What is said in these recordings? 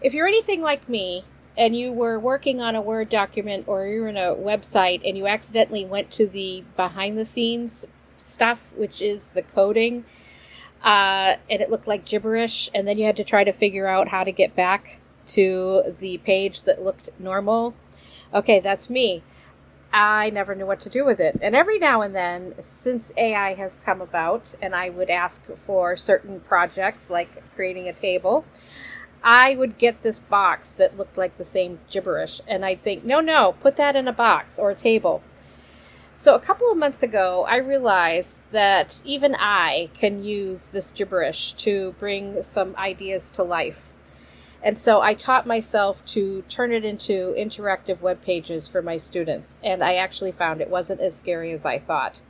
if you're anything like me and you were working on a Word document or you're in a website and you accidentally went to the behind the scenes stuff, which is the coding, and it looked like gibberish, and then you had to try to figure out how to get back to the page that looked normal. Okay, that's me. I never knew what to do with it. And every now and then, since AI has come about, and I would ask for certain projects like creating a table, I would get this box that looked like the same gibberish. And I'd think, no, put that in a box or a table. So a couple of months ago, I realized that even I can use this gibberish to bring some ideas to life. And so I taught myself to turn it into interactive web pages for my students. And I actually found it wasn't as scary as I thought.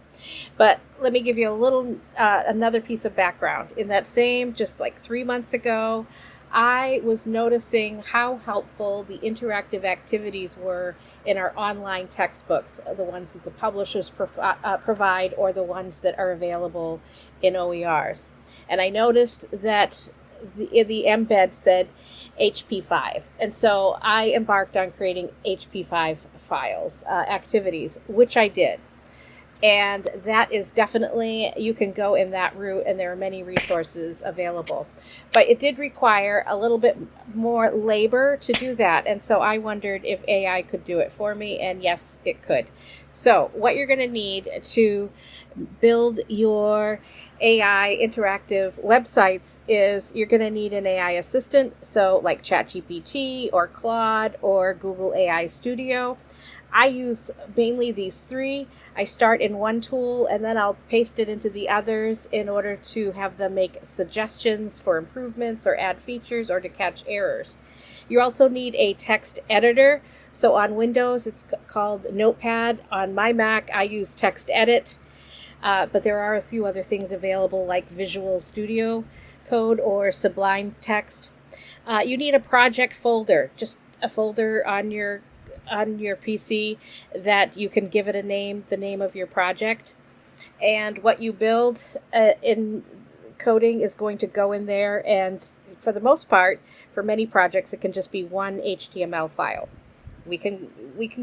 But let me give you a little, another piece of background. In that same, just like 3 months ago, I was noticing how helpful the interactive activities were in our online textbooks, the ones that the publishers provide or the ones that are available in OERs. And I noticed that the embed said HP5. And so I embarked on creating HP5 files, activities, which I did. And that is definitely, you can go in that route, and there are many resources available. But it did require a little bit more labor to do that. And so I wondered if AI could do it for me, and yes, it could. So what you're going to need to build your AI interactive websites is you're going to need an AI assistant, so like ChatGPT or Claude or Google AI Studio. I use mainly these three. I start in one tool and then I'll paste it into the others in order to have them make suggestions for improvements or add features or to catch errors. You also need a text editor. So on Windows, it's called Notepad. On my Mac, I use Text Edit. But there are a few other things available like Visual Studio Code or Sublime Text. You need a project folder, just a folder on your PC that you can give it a name, the name of your project. And what you build in coding is going to go in there. And for the most part, for many projects, it can just be one HTML file. We can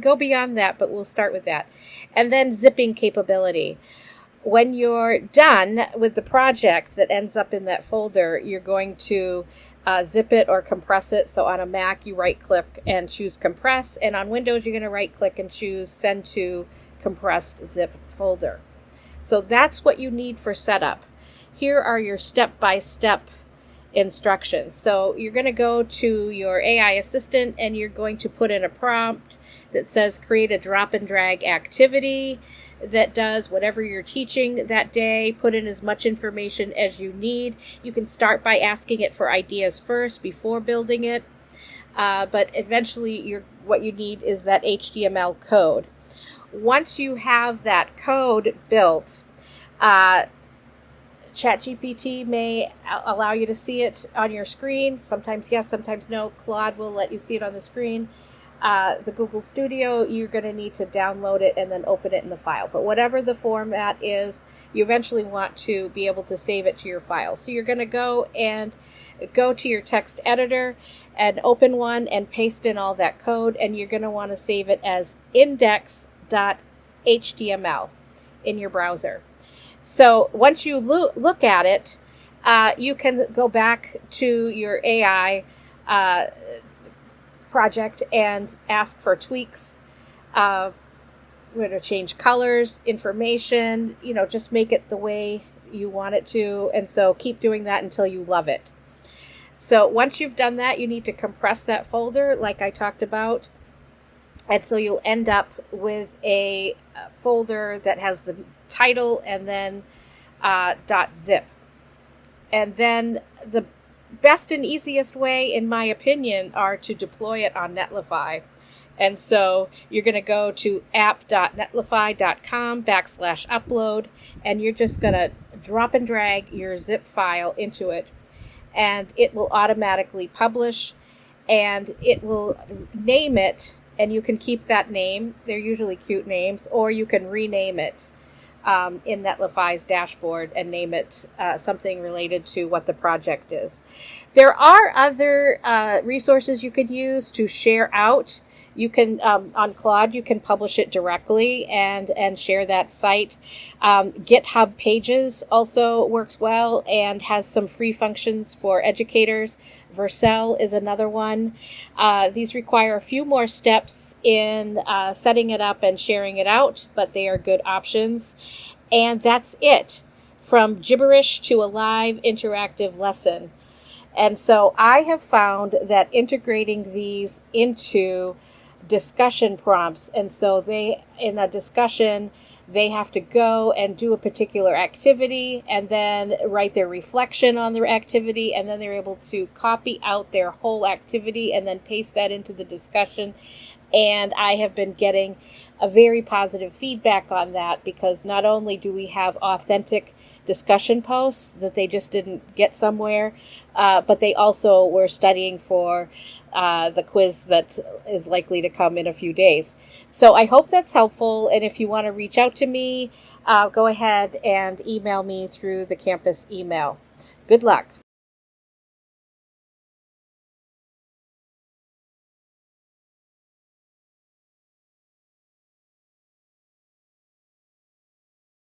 go beyond that, but we'll start with that. And then zipping capability. When you're done with the project that ends up in that folder, you're going to zip it or compress it. So on a Mac, you right-click and choose compress. And on Windows, you're going to right-click and choose send to compressed zip folder. So that's what you need for setup. Here are your step-by-step instructions. So you're going to go to your AI assistant and you're going to put in a prompt that says create a drop and drag activity that does whatever you're teaching that day. Put in as much information as you need. You can start by asking it for ideas first before building it. But eventually what you need is that HTML code. Once you have that code built, ChatGPT may allow you to see it on your screen. Sometimes yes, sometimes no. Claude will let you see it on the screen. The Google Studio, you're going to need to download it and then open it in the file. But whatever the format is, you eventually want to be able to save it to your file. So you're going to go to your text editor and open one and paste in all that code. And you're going to want to save it as index.html in your browser. So once you look at it, you can go back to your AI project and ask for tweaks. We're going to change colors, information, just make it the way you want it to. And so keep doing that until you love it. So once you've done that, you need to compress that folder like I talked about. And so you'll end up with a folder that has the title and then .zip. And then the best and easiest way, in my opinion, are to deploy it on Netlify. And so you're going to go to app.netlify.com/upload, and you're just going to drop and drag your zip file into it, and it will automatically publish, and it will name it, and you can keep that name. They're usually cute names, or you can rename it in Netlify's dashboard and name it something related to what the project is. There are other resources you could use to share out. You can, on Claude, you can publish it directly and share that site. GitHub Pages also works well and has some free functions for educators. Vercel is another one. These require a few more steps in setting it up and sharing it out, but they are good options. And that's it, from gibberish to a live interactive lesson. And so I have found that integrating these into discussion prompts, and so in a discussion, they have to go and do a particular activity and then write their reflection on their activity, and then they're able to copy out their whole activity and then paste that into the discussion. And I have been getting a very positive feedback on that, because not only do we have authentic discussion posts that they just didn't get somewhere, but they also were studying for the quiz that is likely to come in a few days. So I hope that's helpful. And if you want to reach out to me, go ahead and email me through the campus email. Good luck.